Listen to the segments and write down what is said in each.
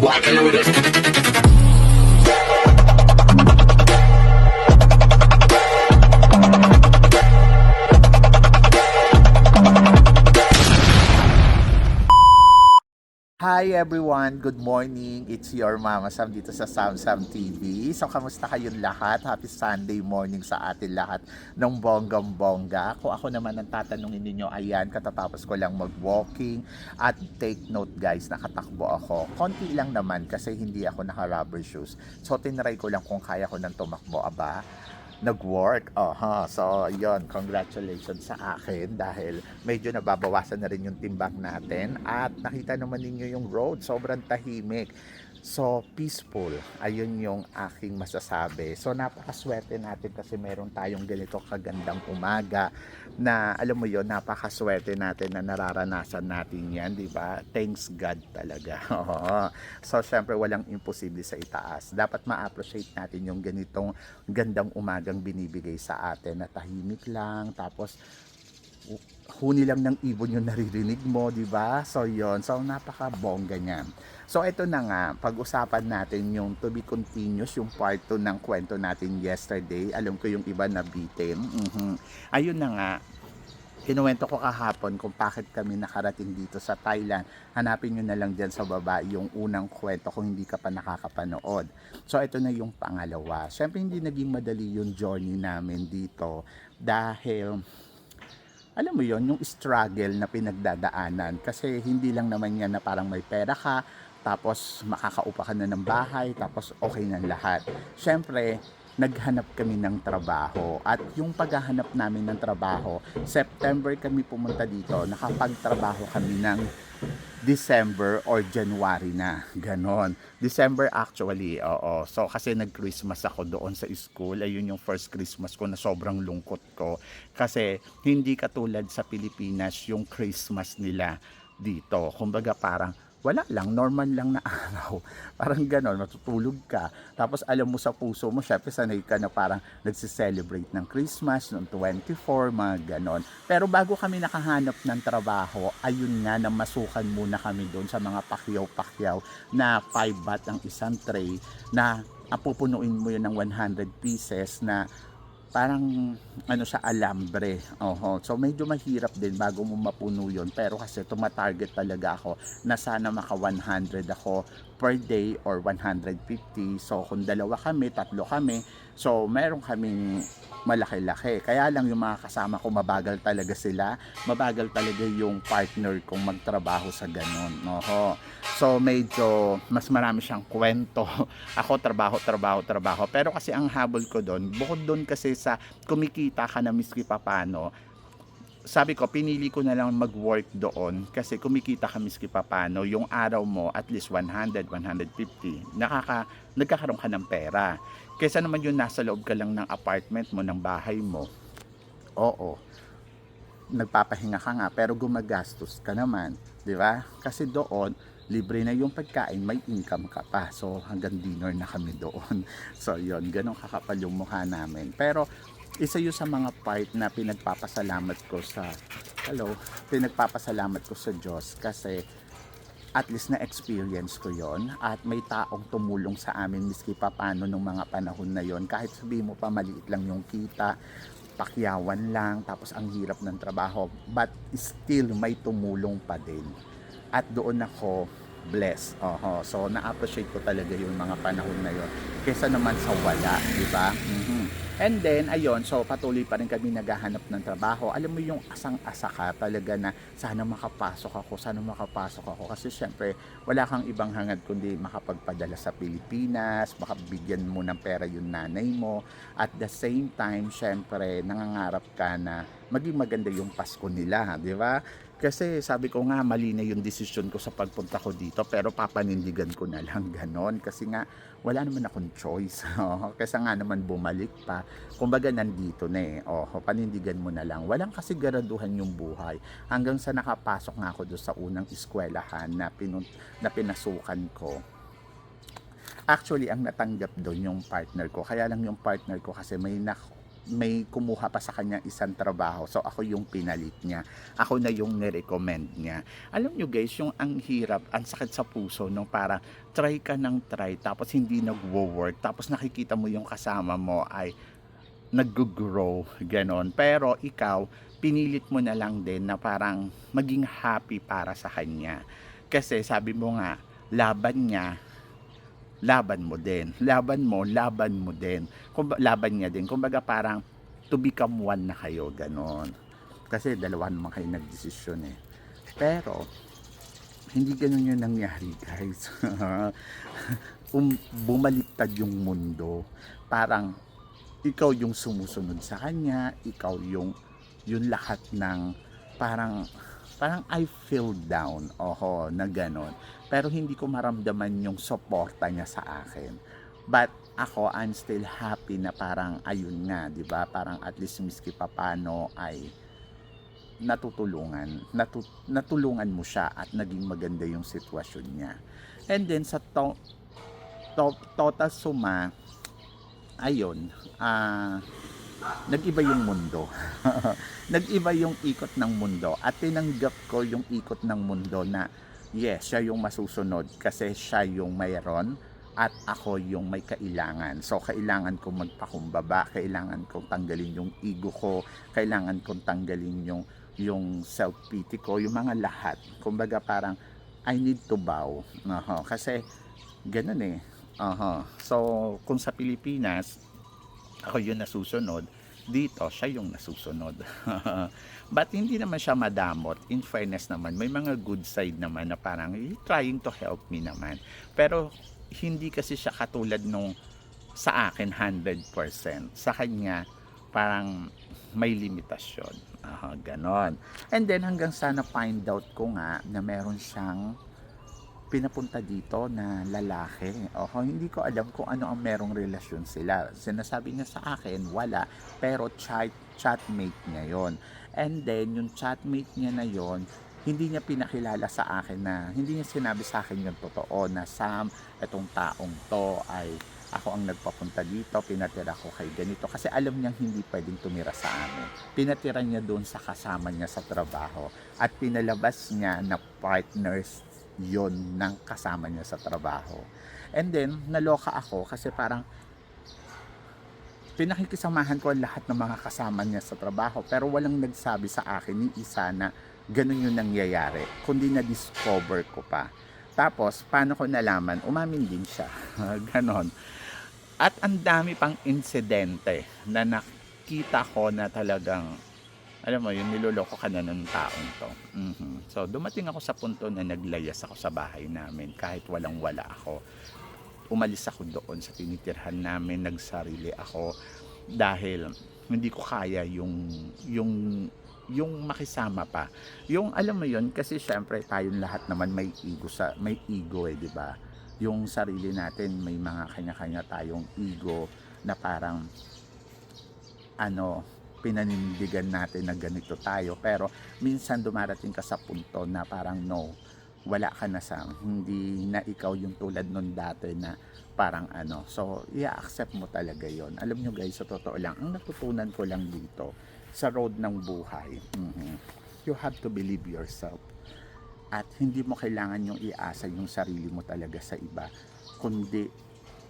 walking with it. Hi everyone! Good morning! It's your Mama Sam dito sa Sam Sam TV. So, kamusta kayong lahat? Happy Sunday morning sa atin lahat ng bonggang-bongga. Kung ako naman ang tatanungin ninyo, ayan, katatapos ko lang mag-walking at take note guys, nakatakbo ako. Konti lang naman kasi hindi ako naka-rubber shoes. So, tinry ko lang kung kaya ko nang tumakbo, aba. Nag-work. So, yon, congratulations sa akin dahil medyo nababawasan na rin yung timbang natin at nakita naman ninyo yung road, sobrang tahimik. So, peaceful. Ayun yung aking masasabi. So, napakaswerte natin kasi meron tayong ganito kagandang umaga na, alam mo yon, napakaswerte natin na nararanasan natin yan, di ba? Thanks God talaga. So, syempre, walang imposible sa itaas. Dapat ma-appreciate natin yung ganitong gandang umagang binibigay sa atin na tahimik lang, tapos huni lang ng ibon yung naririnig mo, di ba? So, yon. So, napaka-bongga niyan. So, ito na nga, pag-usapan natin yung to be continuous, yung part 2 ng kwento natin yesterday. Alam ko yung iba nabitin. Ayun na nga, kinuwento ko kahapon kung bakit kami nakarating dito sa Thailand. Hanapin nyo na lang dyan sa baba yung unang kwento kung hindi ka pa nakakapanood. So, ito na yung pangalawa. Siyempre, hindi naging madali yung journey namin dito dahil alam mo yon, yung struggle na pinagdadaanan kasi hindi lang naman yan na parang may pera ka tapos makakaupa ka na ng bahay tapos okay na lahat. Syempre, naghanap kami ng trabaho at yung paghahanap namin ng trabaho, September kami pumunta dito, nakapagtrabaho kami ng December or January na, ganon. December actually, oo. So kasi nag-Christmas ako doon sa school, ayun yung first Christmas ko na sobrang lungkot ko. Kasi hindi katulad sa Pilipinas yung Christmas nila dito. Kumbaga parang wala lang, normal lang na araw. Parang ganon, matutulog ka. Tapos alam mo sa puso mo, syempre sanay ka na parang nagsiselebrate ng Christmas, noong 24, mga ganon. Pero bago kami nakahanap ng trabaho, ayun nga, namasukan muna kami doon sa mga pakyaw-pakyaw na 5 baht ang isang tray na pupunuin mo yun ng 100 pieces na parang ano sa alambre. So medyo mahirap din bago mo mapuno yun, pero kasi tumatarget talaga ako na sana maka 100 ako per day or 150. So kung dalawa kami, tatlo kami, so meron kaming malaki-laki. Kaya lang yung mga kasama ko mabagal talaga sila, mabagal talaga yung partner kong magtrabaho sa ganun. So medyo mas marami siyang kwento. Ako trabaho. Pero kasi ang habol ko doon, bukod doon kasi sa kumikita ka na miski papano, sabi ko, pinili ko na lang mag-work doon kasi kumikita ka miski papano, yung araw mo at least 100, 150, nagkakaroon ka ng pera. Kaysa naman yung nasa loob ka lang ng apartment mo, ng bahay mo, oo, nagpapahinga ka nga pero gumagastos ka naman, di ba? Kasi doon, libre na yung pagkain, may income ka pa. So, hanggang dinner na kami doon. So, yon, ganun kakapal yung mukha namin. Pero, isa yun sa mga part na pinagpapasalamat ko sa Diyos kasi at least na experience ko yon at may taong tumulong sa amin miski pa paano nung mga panahon na yon. Kahit sabihin mo pa maliit lang yung kita, pakyawan lang, tapos ang hirap ng trabaho, but still may tumulong pa din. At doon ako blessed. So na-appreciate ko talaga yung mga panahon na yon kaysa naman sa wala, di ba? And then, ayun, so patuloy pa rin kami naghahanap ng trabaho. Alam mo yung asang-asa ka talaga na sana makapasok ako. Kasi syempre, wala kang ibang hangad kundi makapagpadala sa Pilipinas, makabigyan mo ng pera yung nanay mo. At the same time, syempre, nangangarap ka na maging maganda yung Pasko nila, di ba? Kasi sabi ko nga, mali na yung desisyon ko sa pagpunta ko dito, pero papanindigan ko na lang ganon. Kasi nga, wala naman akong choice. Kasi nga naman bumalik pa. Kumbaga nandito na panindigan mo na lang. Walang kasiguraduhan yung buhay. Hanggang sa nakapasok nga ako doon sa unang eskwelahan na pinasukan ko. Actually, ang natanggap doon yung partner ko. Kaya lang yung partner ko kasi may kumuha pa sa kanya isang trabaho. So ako yung pinalit niya. Ako na yung nirecommend niya. Alam nyo guys, yung ang hirap, ang sakit sa puso nung para try ka ng try tapos hindi nagwo-work. Tapos nakikita mo yung kasama mo ay nag-grow, ganon. Pero ikaw, pinilit mo na lang din na parang maging happy para sa kanya. Kasi sabi mo nga, laban niya, laban mo din. Laban mo, laban mo din. Laban niya din. Kumbaga parang to become one na kayo, ganon. Kasi dalawa naman kayo nagdesisyon eh. Pero, hindi ganun yung nangyari guys. Bumaliktad yung mundo. Parang, ikaw yung sumusunod sa kanya, ikaw yung lahat ng parang I feel down, na ganon. Pero hindi ko maramdaman yung suporta niya sa akin. But ako, I'm still happy na parang ayun nga, 'di ba? Parang at least miski papano ay natulungan mo siya at naging maganda yung sitwasyon niya. And then sa total suma, ayun, nag-iba yung mundo. Nag-iba yung ikot ng mundo at tinanggap ko yung ikot ng mundo na yes, siya yung masusunod kasi siya yung mayroon at ako yung may kailangan. So kailangan kong magpakumbaba, kailangan kong tanggalin yung ego ko, kailangan kong tanggalin yung self-pity ko, yung mga lahat. Kumbaga parang I need to bow. Kasi ganun eh. So kung sa Pilipinas ako yung nasusunod, dito siya yung nasusunod. But hindi naman siya madamot. In fairness naman, may mga good side naman na parang trying to help me naman. Pero hindi kasi siya katulad nung sa akin 100%. Sa kanya parang may limitasyon. Ganon. And then hanggang sana find out ko nga na meron siyang pinapunta dito na lalaki. Hindi ko alam kung ano ang merong relasyon sila. Sinasabi niya sa akin, wala. Pero chatmate niya yon. And then, yung chatmate niya na yon, hindi niya pinakilala sa akin na, hindi niya sinabi sa akin yung totoo na Sam, itong taong to ay ako ang nagpapunta dito, pinatira ko kay ganito. Kasi alam niyang hindi pwedeng tumira sa amin. Pinatira niya doon sa kasama niya sa trabaho. At pinalabas niya na partners yon ng kasama niya sa trabaho. And then, naloka ako kasi parang pinakikisamahan ko ang lahat ng mga kasama niya sa trabaho pero walang nagsabi sa akin ni isa na ganun yung nangyayari. Kundi na-discover ko pa. Tapos, paano ko nalaman? Umamin din siya. Ganon. At ang dami pang insidente na nakita ko na talagang alam mo, yung niloloko ka na ng taong to. So, dumating ako sa punto na naglayas ako sa bahay namin kahit walang-wala ako. Umalis ako doon sa tinitirhan namin, nagsarili ako dahil hindi ko kaya yung makisama pa. Yung alam mo yun, kasi syempre tayong lahat naman may ego eh, di ba? Yung sarili natin may mga kanya-kanya tayong ego na parang pinanindigan natin na ganito tayo, pero minsan dumarating ka sa punto na parang no, wala ka na sa hindi na ikaw yung tulad nun dati na parang so i-accept mo talaga yon. Alam nyo guys, sa totoo lang, ang natutunan ko lang dito sa road ng buhay, you have to believe yourself at hindi mo kailangan yung iasa yung sarili mo talaga sa iba, kundi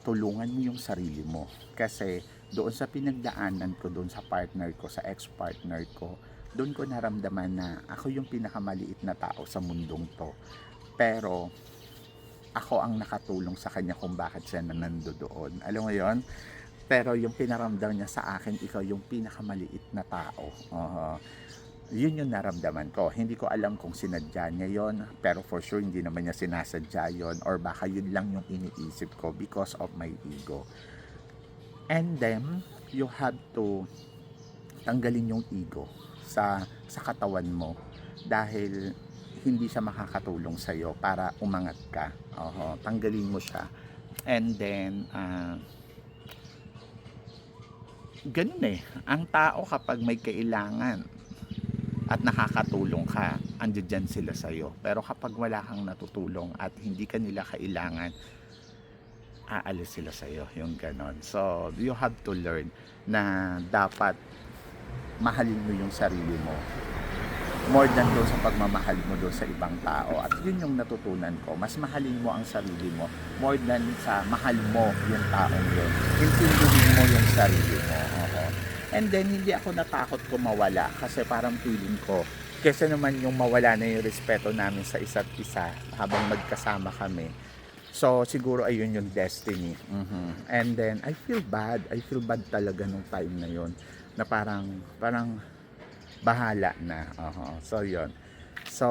tulungan mo yung sarili mo. Kasi doon sa pinagdaanan ko, doon sa partner ko, sa ex-partner ko, doon ko naramdaman na ako yung pinakamaliit na tao sa mundong to. Pero ako ang nakatulong sa kanya kung bakit siya nando doon. Alam mo yon? Pero yung pinaramdam niya sa akin, ikaw yung pinakamaliit na tao. Yun yung naramdaman ko. Hindi ko alam kung sinadya niya yon, pero for sure hindi naman niya sinasadya yon, or baka yun lang yung iniisip ko because of my ego. And then, you have to tanggalin yung ego sa katawan mo dahil hindi siya makakatulong sa'yo para umangat ka. Tanggalin mo siya. And then, ganun eh. Ang tao kapag may kailangan at nakakatulong ka, andyan sila sa'yo. Pero kapag wala kang natutulong at hindi ka nila kailangan, aalis sila sa'yo, yung ganon. So, you have to learn na dapat mahalin mo yung sarili mo more than doon sa pagmamahal mo doon sa ibang tao. At yun yung natutunan ko. Mas mahalin mo ang sarili mo more than sa mahal mo yung taong yun. Intindihin mo yung sarili mo. Oo. And then, hindi ako natakot ko mawala kasi parang feeling ko, kasi naman yung mawala na yung respeto namin sa isa't isa habang magkasama kami. So, siguro ayun yung destiny. And then, I feel bad. I feel bad talaga nung time na yun. Na parang bahala na. So, yun. So,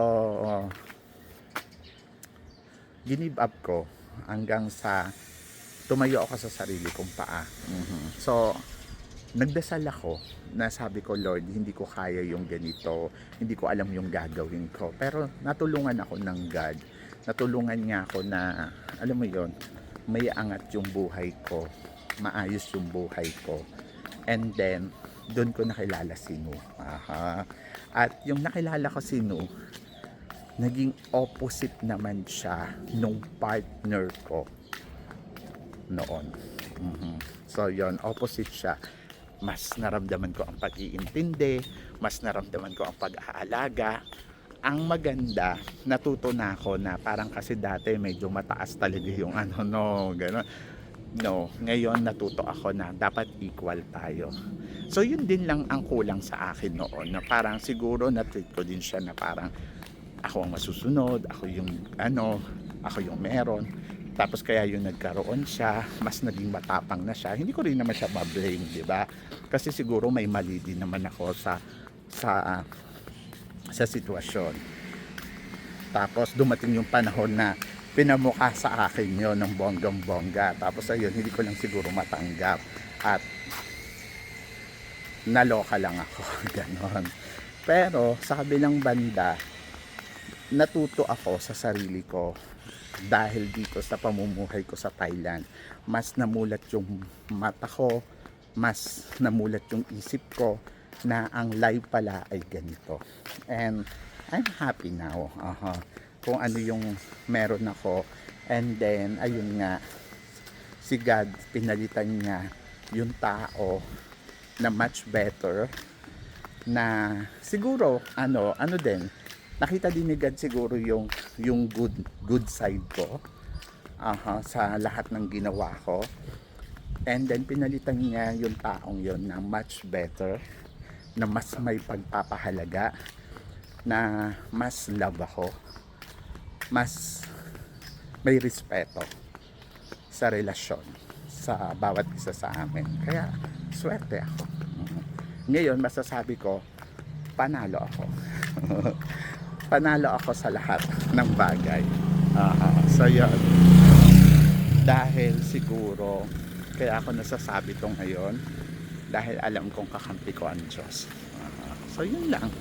ginive up ko hanggang sa tumayo ako sa sarili kong paa. So, nagdasal ako na sabi ko, Lord, hindi ko kaya yung ganito. Hindi ko alam yung gagawin ko. Pero natulungan ako ng God. Natulungan niya ako na, alam mo yon, may angat yung buhay ko. Maayos yung buhay ko. And then, doon ko nakilala si Nu. At yung nakilala ko si Nu, naging opposite naman siya nung partner ko noon. So yon, opposite siya. Mas naramdaman ko ang pag-iintindi, mas naramdaman ko ang pag-aalaga. Ang maganda, natuto na ako na parang kasi dati medyo mataas talaga yung gano'n. No, ngayon natuto ako na dapat equal tayo. So yun din lang ang kulang sa akin noon, na parang siguro na-treat ko din siya na parang ako ang masusunod, ako yung meron. Tapos kaya yung nagkaroon siya, mas naging matapang na siya. Hindi ko rin naman siya ma-blame, di ba? Kasi siguro may mali din naman ako sa sitwasyon. Tapos dumating yung panahon na pinamukha sa akin yon ng bonggang-bongga. Tapos ayun, hindi ko lang siguro matanggap. At naloka lang ako. Ganon. Pero sa kabilang banda, natuto ako sa sarili ko dahil dito sa pamumuhay ko sa Thailand. Mas namulat yung mata ko, mas namulat yung isip ko na ang life pala ay ganito. And I'm happy now. Kung ano yung meron ako. And then, ayun nga, si God, pinalitan niya yung tao na much better, na siguro, din, nakita din ni God siguro yung good side ko sa lahat ng ginawa ko. And then, pinalitan niya yung taong yon na much better, na mas may pagpapahalaga, na mas love ako, mas may respeto sa relasyon sa bawat isa sa amin. Kaya swerte ako. Ngayon masasabi ko, panalo ako. Panalo ako sa lahat ng bagay. So yun, dahil siguro kaya ako nasasabi to ngayon, dahil alam kong kakampi ko ang Diyos. So yun lang,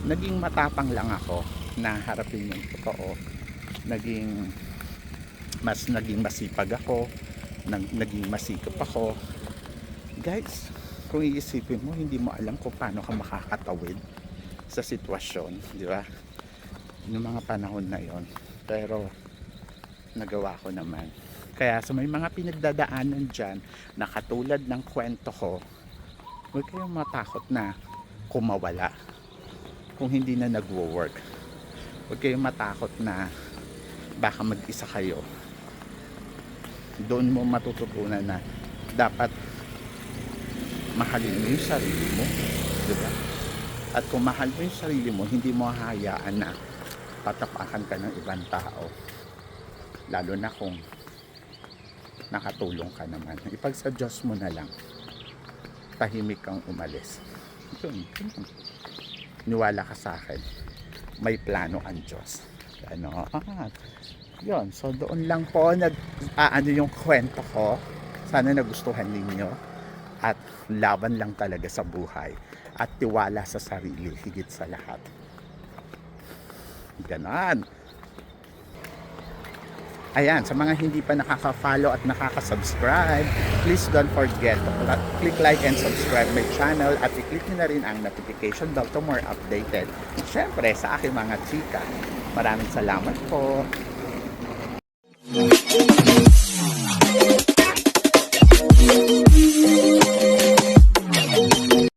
naging matapang lang ako na harapin yung totoo. Naging masipag ako, naging masikap ako. Guys, kung iisipin mo, hindi mo alam kung paano ka makakatawid sa sitwasyon, di ba? Yung mga panahon na yon. Pero nagawa ko naman. Kaya sa may mga pinagdadaanan dyan na katulad ng kwento ko, huwag kayong matakot na kumawala kung hindi na nagwo-work. Huwag kayong matakot na baka mag-isa kayo. Doon mo matututunan na dapat mahalin mo yung sarili mo, diba? At kung mahal mo yung sarili mo, hindi mo hahayaan na patapakan ka ng ibang tao, lalo na kung nakatulong ka naman. Ipag sa Diyos mo na lang, tahimik kang umalis. Yun. Niwala ka sa akin, may plano ang Diyos. Yun, so doon lang po yung kwento ko. Sana nagustuhan ninyo. At laban lang talaga sa buhay. At tiwala sa sarili, higit sa lahat. Ganon. Ayan, sa mga hindi pa nakaka-follow at nakaka-subscribe, please don't forget to click like and subscribe my channel at i-click nyo na rin ang notification bell to more updated. Siyempre, sa aking mga chika, maraming salamat po.